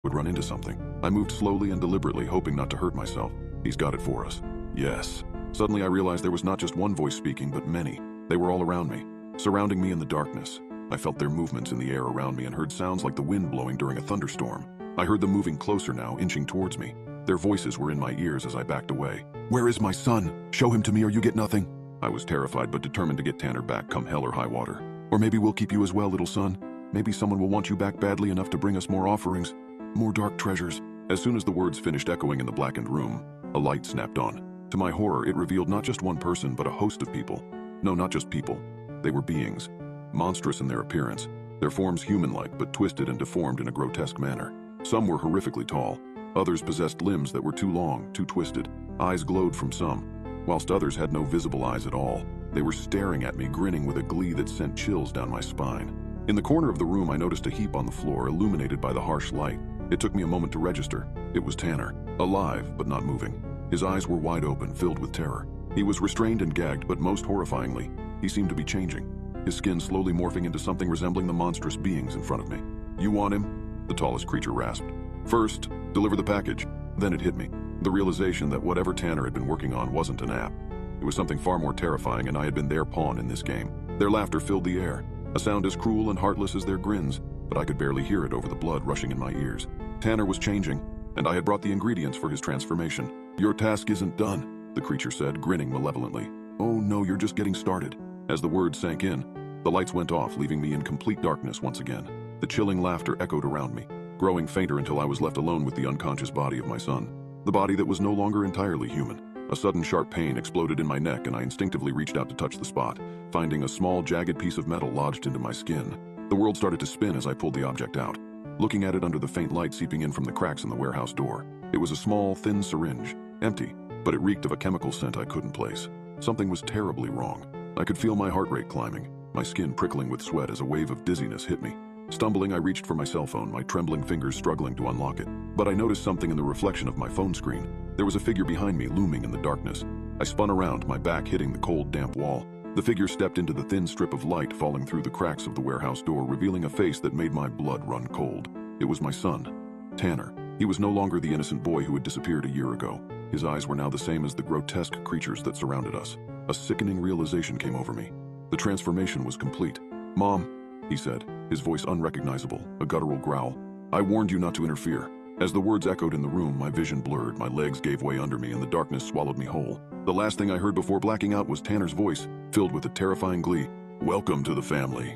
would run into something. I moved slowly and deliberately, hoping not to hurt myself. He's got it for us. Yes. Suddenly I realized there was not just one voice speaking, but many. They were all around me, surrounding me in the darkness. I felt their movements in the air around me and heard sounds like the wind blowing during a thunderstorm. I heard them moving closer now, inching towards me. Their voices were in my ears as I backed away. "Where is my son? Show him to me or you get nothing." I was terrified but determined to get Tanner back come hell or high water. "Or maybe we'll keep you as well, little son. Maybe someone will want you back badly enough to bring us more offerings. More dark treasures." As soon as the words finished echoing in the blackened room, a light snapped on. To my horror, it revealed not just one person, but a host of people. No, not just people. They were beings. Monstrous in their appearance, their forms human-like but twisted and deformed in a grotesque manner. Some were horrifically tall. Others possessed limbs that were too long, too twisted. Eyes glowed from some, whilst others had no visible eyes at all. They were staring at me, grinning with a glee that sent chills down my spine. In the corner of the room, I noticed a heap on the floor, illuminated by the harsh light. It took me a moment to register. It was Tanner, alive but not moving. His eyes were wide open, filled with terror. He was restrained and gagged, but most horrifyingly, he seemed to be changing, his skin slowly morphing into something resembling the monstrous beings in front of me. "You want him?" the tallest creature rasped. "First, deliver the package." Then it hit me, the realization that whatever Tanner had been working on wasn't an app. It was something far more terrifying, and I had been their pawn in this game. Their laughter filled the air, a sound as cruel and heartless as their grins, but I could barely hear it over the blood rushing in my ears. Tanner was changing, and I had brought the ingredients for his transformation. "Your task isn't done," the creature said, grinning malevolently. "Oh no, you're just getting started." As the words sank in, the lights went off, leaving me in complete darkness once again. The chilling laughter echoed around me, growing fainter until I was left alone with the unconscious body of my son. The body that was no longer entirely human. A sudden sharp pain exploded in my neck, and I instinctively reached out to touch the spot, finding a small, jagged piece of metal lodged into my skin. The world started to spin as I pulled the object out, looking at it under the faint light seeping in from the cracks in the warehouse door. It was a small, thin syringe, empty, but it reeked of a chemical scent I couldn't place. Something was terribly wrong. I could feel my heart rate climbing, my skin prickling with sweat as a wave of dizziness hit me. Stumbling, I reached for my cell phone, my trembling fingers struggling to unlock it. But I noticed something in the reflection of my phone screen. There was a figure behind me, looming in the darkness. I spun around, my back hitting the cold, damp wall. The figure stepped into the thin strip of light falling through the cracks of the warehouse door, revealing a face that made my blood run cold. It was my son, Tanner. He was no longer the innocent boy who had disappeared a year ago. His eyes were now the same as the grotesque creatures that surrounded us. A sickening realization came over me. The transformation was complete. "Mom," he said, his voice unrecognizable, a guttural growl. "I warned you not to interfere." As the words echoed in the room, my vision blurred, my legs gave way under me, and the darkness swallowed me whole. The last thing I heard before blacking out was Tanner's voice, filled with a terrifying glee. "Welcome to the family."